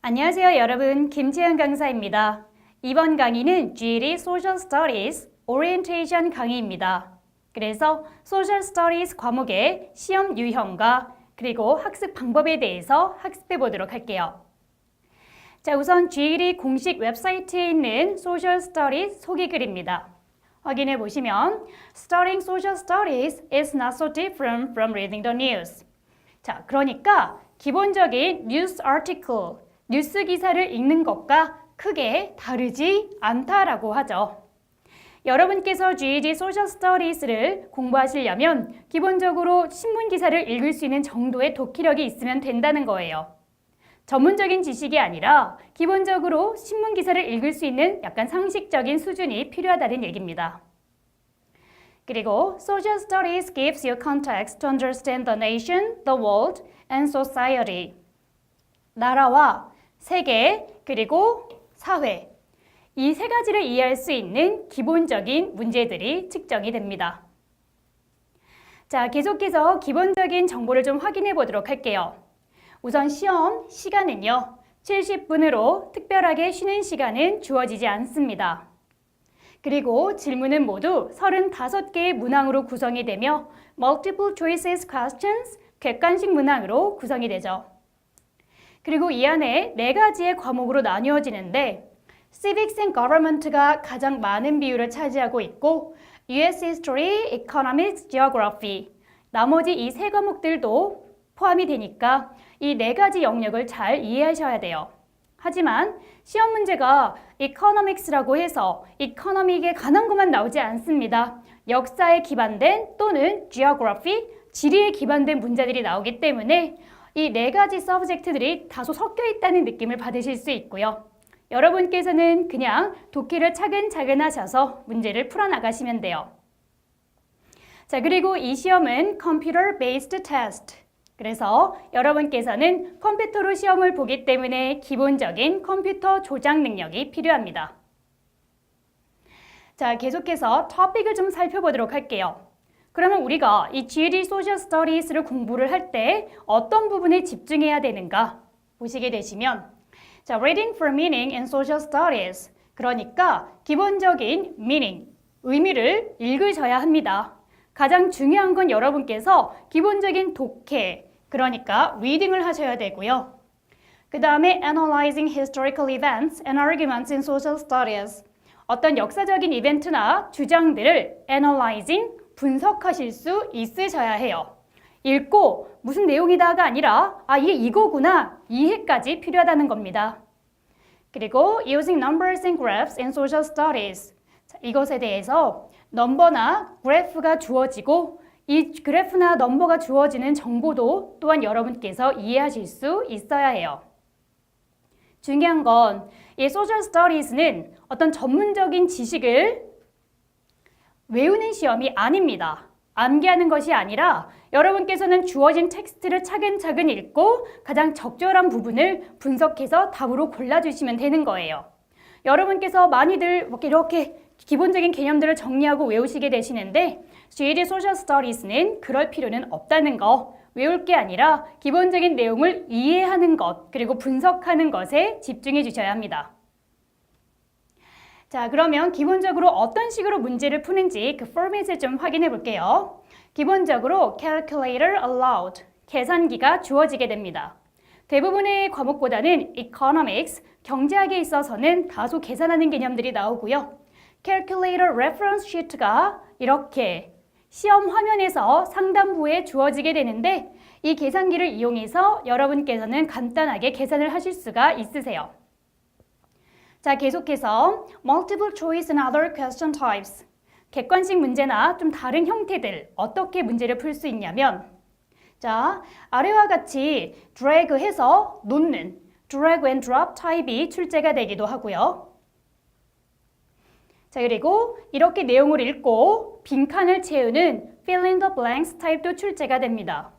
안녕하세요 여러분, 김채연 강사입니다. 이번 강의는 GED Social Studies Orientation 강의입니다. 그래서 Social Studies 과목의 시험 유형과 그리고 학습 방법에 대해서 학습해 보도록 할게요. 자, 우선 GED 공식 웹사이트에 있는 Social Studies 소개글입니다. 확인해 보시면 Studying Social Studies is not so different from reading the news. 자, 그러니까 기본적인 뉴스 아티클, 뉴스 기사를 읽는 것과 크게 다르지 않다라고 하죠. 여러분께서 GED Social Studies를 공부하시려면 기본적으로 신문 기사를 읽을 수 있는 정도의 독해력이 있으면 된다는 거예요. 전문적인 지식이 아니라 기본적으로 신문 기사를 읽을 수 있는 약간 상식적인 수준이 필요하다는 얘기입니다. 그리고 Social Studies gives you context to understand the nation, the world, and society. 나라와 세계, 그리고 사회. 이 세 가지를 이해할 수 있는 기본적인 문제들이 측정이 됩니다. 자, 계속해서 기본적인 정보를 좀 확인해 보도록 할게요. 우선 시험 시간은요, 70분으로 특별하게 쉬는 시간은 주어지지 않습니다. 그리고 질문은 모두 35개의 문항으로 구성이 되며 Multiple Choices Questions, 객관식 문항으로 구성이 되죠. 그리고 이 안에 4가지의 과목으로 나뉘어지는데 Civics and Government가 가장 많은 비율을 차지하고 있고 US History, Economics, Geography, 나머지 이 3과목들도 포함이 되니까 이 4가지 영역을 잘 이해하셔야 돼요. 하지만 시험 문제가 Economics라고 해서 이코노믹에 관한 것만 나오지 않습니다. 역사에 기반된 또는 Geography, 지리에 기반된 문제들이 나오기 때문에 이 4가지 서브젝트들이 다소 섞여 있다는 느낌을 받으실 수 있고요. 여러분께서는 그냥 독해를 차근차근 하셔서 문제를 풀어나가시면 돼요. 자, 그리고 이 시험은 Computer Based Test. 그래서 여러분께서는 컴퓨터로 시험을 보기 때문에 기본적인 컴퓨터 조작 능력이 필요합니다. 자, 계속해서 토픽을 좀 살펴보도록 할게요. 그러면 우리가 이 GED Social Studies를 공부를 할 때 어떤 부분에 집중해야 되는가 보시게 되시면 자, Reading for Meaning in Social Studies. 그러니까 기본적인 meaning, 의미를 읽으셔야 합니다. 가장 중요한 건 여러분께서 기본적인 독해, 그러니까 reading을 하셔야 되고요. 그 다음에 Analyzing Historical Events and Arguments in Social Studies. 어떤 역사적인 이벤트나 주장들을 Analyzing, 분석하실 수 있으셔야 해요. 읽고 무슨 내용이다가 아니라 이게 이거구나, 이해까지 필요하다는 겁니다. 그리고 Using Numbers and Graphs in Social Studies. 자, 이것에 대해서 넘버나 그래프가 주어지고 이 그래프나 넘버가 주어지는 정보도 또한 여러분께서 이해하실 수 있어야 해요. 중요한 건 이 Social Studies는 어떤 전문적인 지식을 외우는 시험이 아닙니다. 암기하는 것이 아니라 여러분께서는 주어진 텍스트를 차근차근 읽고 가장 적절한 부분을 분석해서 답으로 골라주시면 되는 거예요. 여러분께서 많이들 이렇게 기본적인 개념들을 정리하고 외우시게 되시는데 GED Social Studies는 그럴 필요는 없다는 거, 외울 게 아니라 기본적인 내용을 이해하는 것, 그리고 분석하는 것에 집중해 주셔야 합니다. 자, 그러면 기본적으로 어떤 식으로 문제를 푸는지 그 포맷을 좀 확인해 볼게요. 기본적으로 Calculator allowed, 계산기가 주어지게 됩니다. 대부분의 과목보다는 Economics, 경제학에 있어서는 다소 계산하는 개념들이 나오고요. Calculator reference sheet가 이렇게 시험 화면에서 상단부에 주어지게 되는데 이 계산기를 이용해서 여러분께서는 간단하게 계산을 하실 수가 있으세요. 자, 계속해서 Multiple Choice and Other Question Types. 객관식 문제나 좀 다른 형태들 어떻게 문제를 풀 수 있냐면 자, 아래와 같이 드래그해서 놓는 drag and drop 타입이 출제가 되기도 하고요. 자, 그리고 이렇게 내용을 읽고 빈칸을 채우는 fill in the blanks 타입도 출제가 됩니다.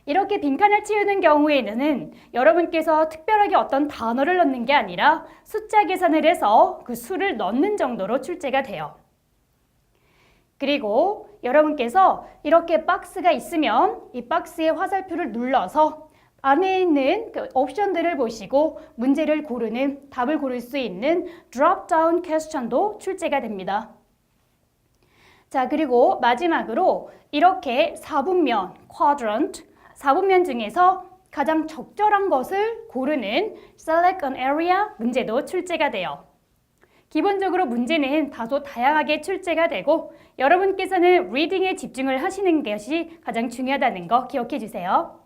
이렇게 빈칸을 채우는 경우에는 여러분께서 특별하게 어떤 단어를 넣는 게 아니라 숫자 계산을 해서 그 수를 넣는 정도로 출제가 돼요. 그리고 여러분께서 이렇게 박스가 있으면 이 박스의 화살표를 눌러서 안에 있는 그 옵션들을 보시고 문제를 고르는, 답을 고를 수 있는 drop-down question도 출제가 됩니다. 자, 그리고 마지막으로 이렇게 4분면, quadrant, 4분면 중에서 가장 적절한 것을 고르는 select an area 문제도 출제가 돼요. 기본적으로 문제는 다소 다양하게 출제가 되고 여러분께서는 리딩에 집중을 하시는 것이 가장 중요하다는 거 기억해 주세요.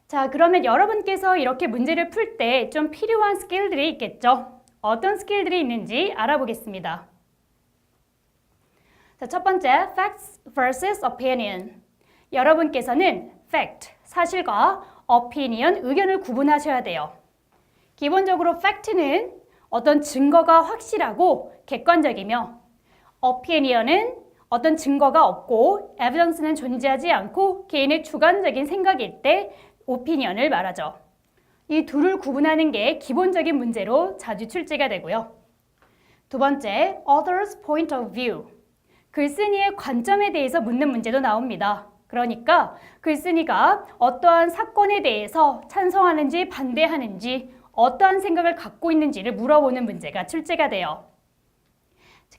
자, 그러면 여러분께서 이렇게 문제를 풀 때 좀 필요한 스킬들이 있겠죠? 어떤 스킬들이 있는지 알아보겠습니다. 자, 첫 번째, facts versus opinion. 여러분께서는 fact, 사실과 opinion, 의견을 구분하셔야 돼요. 기본적으로 fact는 어떤 증거가 확실하고 객관적이며 opinion은 어떤 증거가 없고 evidence는 존재하지 않고 개인의 주관적인 생각일 때 opinion을 말하죠. 이 둘을 구분하는 게 기본적인 문제로 자주 출제가 되고요. 두 번째, author's point of view. 글쓴이의 관점에 대해서 묻는 문제도 나옵니다. 그러니까 글쓴이가 어떠한 사건에 대해서 찬성하는지 반대하는지 어떠한 생각을 갖고 있는지를 물어보는 문제가 출제가 돼요.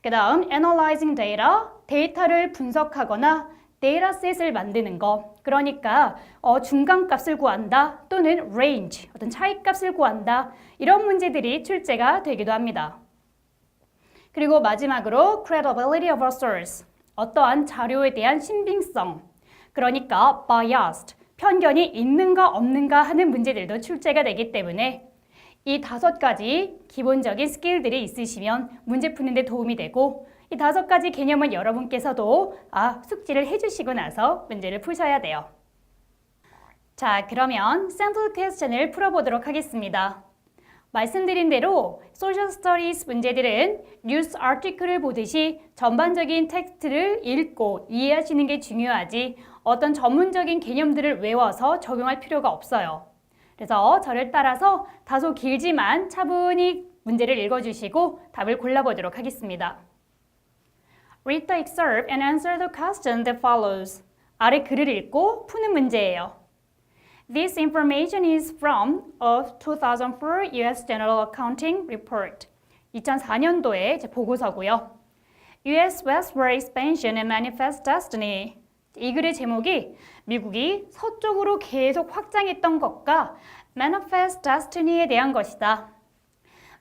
그 다음 analyzing data, 데이터를 분석하거나 데이터셋을 만드는 거. 그러니까 중간값을 구한다 또는 range, 어떤 차이값을 구한다. 이런 문제들이 출제가 되기도 합니다. 그리고 마지막으로 credibility of a source, 어떠한 자료에 대한 신빙성. 그러니까 biased, 편견이 있는가 없는가 하는 문제들도 출제가 되기 때문에 이 5가지 기본적인 스킬들이 있으시면 문제 푸는 데 도움이 되고 이 5가지 개념은 여러분께서도 숙지를 해주시고 나서 문제를 푸셔야 돼요. 자, 그러면 샘플 퀘스천을 풀어보도록 하겠습니다. 말씀드린 대로 소셜 스터디스 문제들은 뉴스 아티클을 보듯이 전반적인 텍스트를 읽고 이해하시는 게 중요하지 어떤 전문적인 개념들을 외워서 적용할 필요가 없어요. 그래서 저를 따라서 다소 길지만 차분히 문제를 읽어주시고 답을 골라보도록 하겠습니다. Read the excerpt and answer the question that follows. 아래 글을 읽고 푸는 문제예요. This information is from a 2004 U.S. General Accounting Report. 2004년도의 보고서고요. U.S. Westward Expansion and Manifest Destiny. 이 글의 제목이 미국이 서쪽으로 계속 확장했던 것과 Manifest Destiny에 대한 것이다.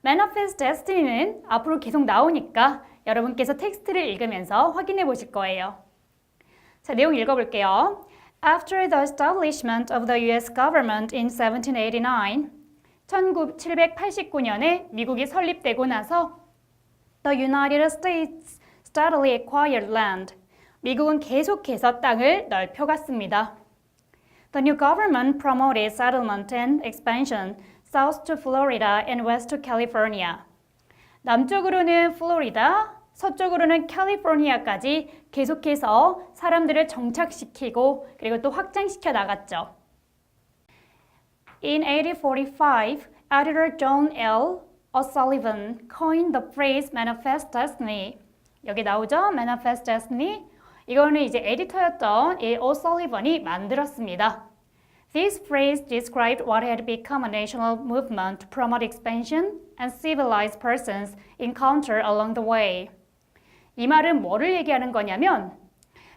Manifest Destiny는 앞으로 계속 나오니까 여러분께서 텍스트를 읽으면서 확인해 보실 거예요. 자, 내용 읽어볼게요. After the establishment of the U.S. government in 1789, 1789년에 미국이 설립되고 나서 the United States steadily acquired land. 미국은 계속해서 땅을 넓혀갔습니다. The new government promoted settlement and expansion south to Florida and west to California. 남쪽으로는 플로리다, 서쪽으로는 캘리포니아까지 계속해서 사람들을 정착시키고 그리고 또 확장시켜 나갔죠. In 1845, editor John L. O'Sullivan coined the phrase manifest destiny. 여기 나오죠? manifest destiny. 이거는 이제 에디터였던 이 O'Sullivan이 만들었습니다. This phrase described what had become a national movement to promote expansion and civilize persons encountered along the way. 이 말은 뭐를 얘기하는 거냐면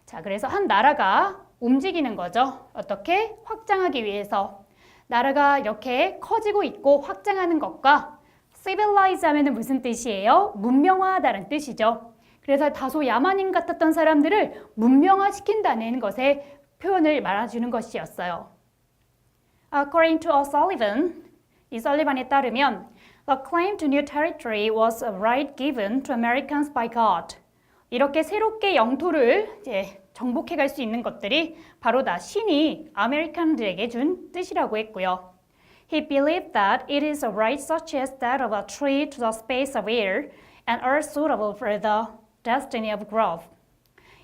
자, 그래서 한 나라가 움직이는 거죠. 어떻게? 확장하기 위해서. 나라가 이렇게 커지고 있고 확장하는 것과 civilize 하면은 무슨 뜻이에요? 문명화하다는 뜻이죠. 그래서 다소 야만인 같았던 사람들을 문명화시킨다는 것의 표현을 말해주는 것이었어요. According to O'Sullivan, 이 설리반에 따르면 the claim to new territory was a right given to Americans by God. 이렇게 새롭게 영토를 이제 정복해 갈 수 있는 것들이 바로 다 신이 아메리칸들에게 준 뜻이라고 했고요. He believed that it is a right such as that of a tree to the space of air and earth suitable for the destiny of growth.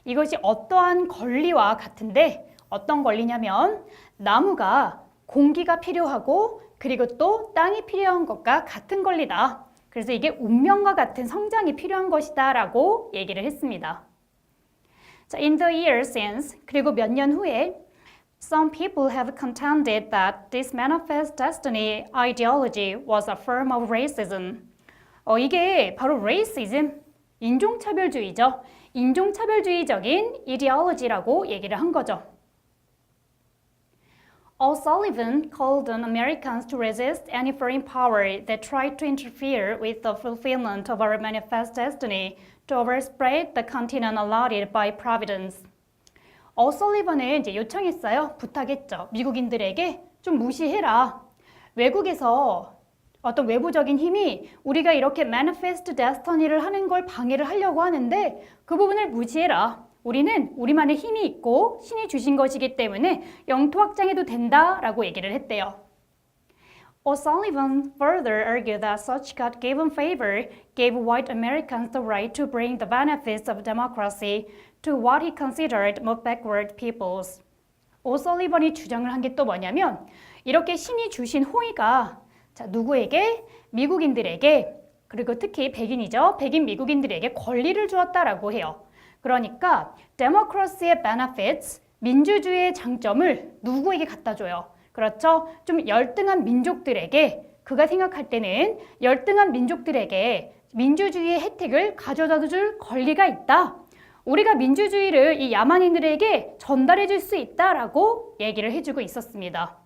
이것이 어떠한 권리와 같은데 어떤 권리냐면 나무가 공기가 필요하고 그리고 또 땅이 필요한 것과 같은 권리다. 그래서 이게 운명과 같은 성장이 필요한 것이다 라고 얘기를 했습니다. 자, in the years since, 그리고 몇 년 후에 Some people have contended that this manifest destiny ideology was a form of racism. 이게 바로 racism, 인종차별주의죠. 인종차별주의적인 ideology라고 얘기를 한 거죠. O'Sullivan called on Americans to resist any foreign power that tried to interfere with the fulfillment of our manifest destiny to overspread the continent allotted by Providence. 어설리번은 이제 요청했어요. 부탁했죠. 미국인들에게 좀 무시해라. 외국에서 어떤 외부적인 힘이 우리가 이렇게 manifest destiny를 하는 걸 방해를 하려고 하는데 그 부분을 무시해라. 우리는 우리만의 힘이 있고 신이 주신 것이기 때문에 영토 확장해도 된다라고 얘기를 했대요. O'Sullivan further argued that such God-given favor gave white Americans the right to bring the benefits of democracy to what he considered more backward peoples. 오설리번이 주장을 한 게 또 뭐냐면 이렇게 신이 주신 호의가 누구에게? 미국인들에게 그리고 특히 백인이죠. 백인 미국인들에게 권리를 주었다라고 해요. 그러니까 데모크라시의 benefits, 민주주의의 장점을 누구에게 갖다 줘요? 그렇죠? 좀 열등한 민족들에게 그가 생각할 때는 열등한 민족들에게 민주주의의 혜택을 가져다 줄 권리가 있다. 우리가 민주주의를 이 야만인들에게 전달해 줄 수 있다라고 얘기를 해주고 있었습니다.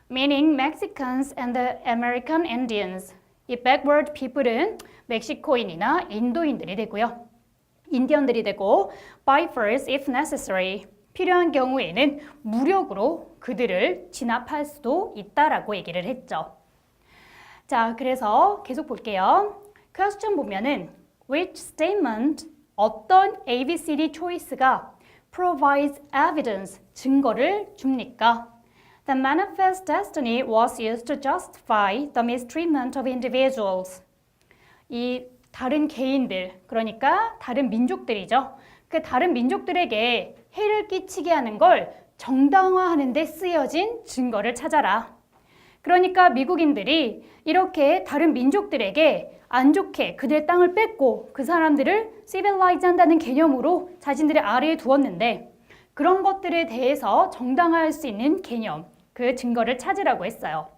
Meaning Mexicans and the American Indians. 이 backward people은 멕시코인이나 인도인들이 되고요. 인디언들이 되고 by force if necessary. 필요한 경우에는 무력으로 그들을 진압할 수도 있다라고 얘기를 했죠. 자, 그래서 계속 볼게요. question 보면은 which statement 어떤 ABCD choice가 provides evidence 증거를 줍니까? The manifest destiny was used to justify the mistreatment of individuals. 이 다른 개인들, 그러니까 다른 민족들이죠. 그 다른 민족들에게 해를 끼치게 하는 걸 정당화하는 데 쓰여진 증거를 찾아라. 그러니까 미국인들이 이렇게 다른 민족들에게 안 좋게 그들의 땅을 뺏고 그 사람들을 civilize 한다는 개념으로 자신들의 아래에 두었는데 그런 것들에 대해서 정당화할 수 있는 개념, 그 증거를 찾으라고 했어요.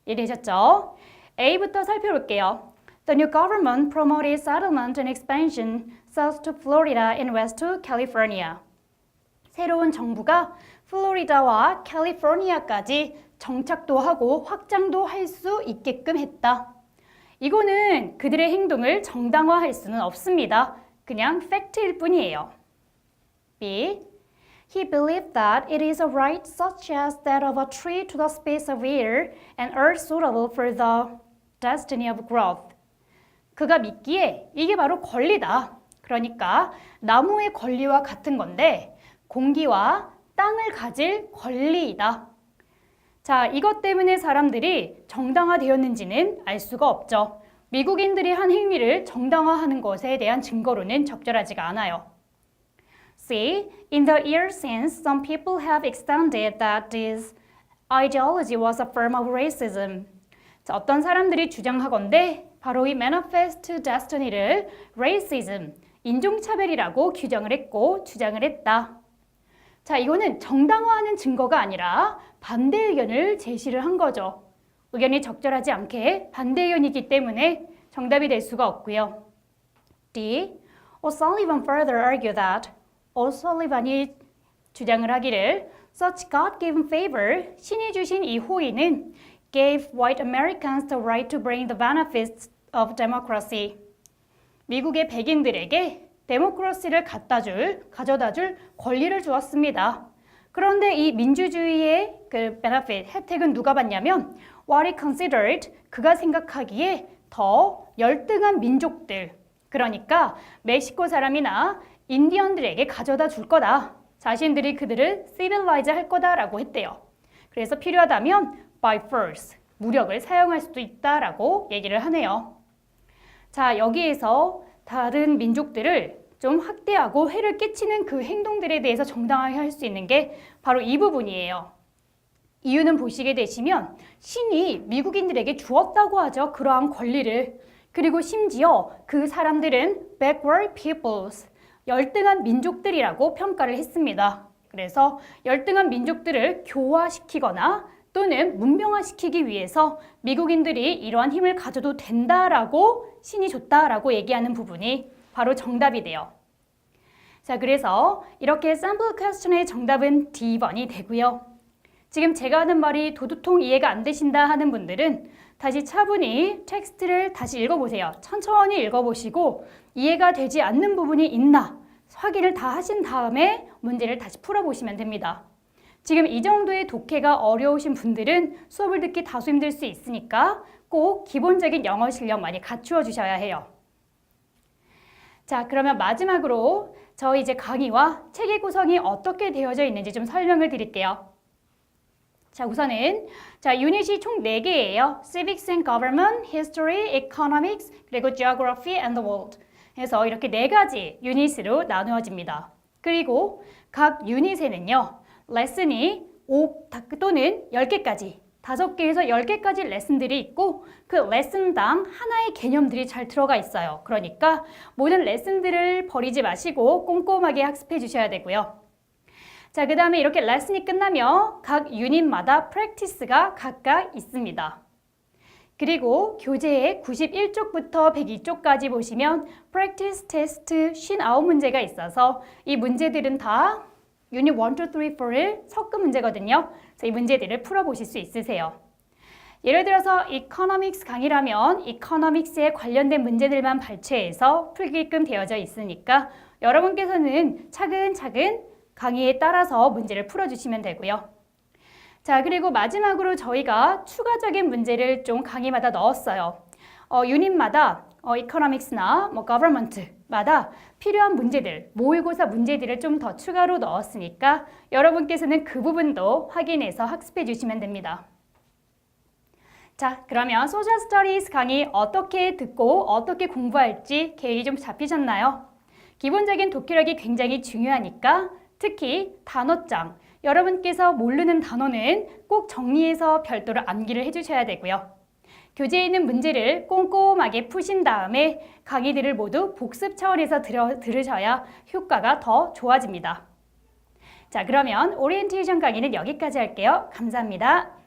이해되셨죠? A부터 살펴볼게요. The new government promoted settlement and expansion south to Florida and west to California. 새로운 정부가 플로리다와 캘리포니아까지 정착도 하고 확장도 할 수 있게끔 했다. 이거는 그들의 행동을 정당화할 수는 없습니다. 그냥 팩트일 뿐이에요. B. He believed that it is a right such as that of a tree to the space of air and earth suitable for the destiny of growth. 그가 믿기에 이게 바로 권리다. 그러니까 나무의 권리와 같은 건데 공기와 땅을 가질 권리이다. 자, 이것 때문에 사람들이 정당화되었는지는 알 수가 없죠. 미국인들이 한 행위를 정당화하는 것에 대한 증거로는 적절하지가 않아요. C. In the years since, some people have extended that this ideology was a form of racism. 자, 어떤 사람들이 주장하건대 바로 이 manifest destiny를 racism, 인종차별이라고 규정을 했고 주장을 했다. 자, 이거는 정당화하는 증거가 아니라 반대 의견을 제시를 한 거죠. 의견이 적절하지 않게 반대 의견이기 때문에 정답이 될 수가 없고요. D. O'Sullivan further argued that O'Sullivan이 주장을 하기를 such God-given favor, 신이 주신 이 호의는 gave white Americans the right to bring the benefits of democracy. 미국의 백인들에게 데모크라시를 가져다 줄 권리를 주었습니다. 그런데 이 민주주의의 그 benefit, 혜택은 누가 받냐면 what he considered, 그가 생각하기에 더 열등한 민족들, 그러니까 멕시코 사람이나 인디언들에게 가져다 줄 거다. 자신들이 그들을 civilize 할 거다라고 했대요. 그래서 필요하다면 by force, 무력을 사용할 수도 있다라고 얘기를 하네요. 자, 여기에서 다른 민족들을 좀 학대하고 해를 끼치는 그 행동들에 대해서 정당하게 할 수 있는 게 바로 이 부분이에요. 이유는 보시게 되시면 신이 미국인들에게 주었다고 하죠. 그러한 권리를. 그리고 심지어 그 사람들은 backward peoples, 열등한 민족들이라고 평가를 했습니다. 그래서 열등한 민족들을 교화시키거나 또는 문명화시키기 위해서 미국인들이 이러한 힘을 가져도 된다라고 신이 줬다라고 얘기하는 부분이 바로 정답이 돼요. 자, 그래서 이렇게 샘플 퀘스천의 정답은 D번이 되고요. 지금 제가 하는 말이 도두통 이해가 안 되신다 하는 분들은 다시 차분히 텍스트를 다시 읽어보세요. 천천히 읽어보시고 이해가 되지 않는 부분이 있나 확인을 다 하신 다음에 문제를 다시 풀어보시면 됩니다. 지금 이 정도의 독해가 어려우신 분들은 수업을 듣기 다소 힘들 수 있으니까 꼭 기본적인 영어 실력 많이 갖추어 주셔야 해요. 자, 그러면 마지막으로 저희 이제 강의와 책의 구성이 어떻게 되어져 있는지 좀 설명을 드릴게요. 자, 우선은 유닛이 총 4개예요. Civics and Government, History, Economics, 그리고 Geography and the World. 그래서 이렇게 4가지 유닛으로 나누어집니다. 그리고 각 유닛에는요. 레슨이 5 또는 10개까지 5개에서 10개까지 레슨들이 있고 그 레슨당 하나의 개념들이 잘 들어가 있어요. 그러니까 모든 레슨들을 버리지 마시고 꼼꼼하게 학습해 주셔야 되고요. 자, 그 다음에 이렇게 레슨이 끝나면 각 유닛마다 프랙티스가 각각 있습니다. 그리고 교재의 91쪽부터 102쪽까지 보시면 프랙티스 테스트 59문제가 있어서 이 문제들은 다 유닛 1, 2, 3, 4를 섞은 문제거든요. 그래서 이 문제들을 풀어보실 수 있으세요. 예를 들어서 이코노믹스 강의라면 이코노믹스에 관련된 문제들만 발췌해서 풀게끔 되어져 있으니까 여러분께서는 차근차근 강의에 따라서 문제를 풀어주시면 되고요. 자, 그리고 마지막으로 저희가 추가적인 문제를 좀 강의마다 넣었어요. 유닛마다 이코노믹스나 government마다 필요한 문제들, 모의고사 문제들을 좀 더 추가로 넣었으니까 여러분께서는 그 부분도 확인해서 학습해 주시면 됩니다. 자, 그러면 소셜 스터디스 강의 어떻게 듣고 어떻게 공부할지 계획이 좀 잡히셨나요? 기본적인 독해력이 굉장히 중요하니까 특히 단어장, 여러분께서 모르는 단어는 꼭 정리해서 별도로 암기를 해주셔야 되고요. 교재에 있는 문제를 꼼꼼하게 푸신 다음에 강의들을 모두 복습 차원에서 들으셔야 효과가 더 좋아집니다. 자, 그러면 오리엔테이션 강의는 여기까지 할게요. 감사합니다.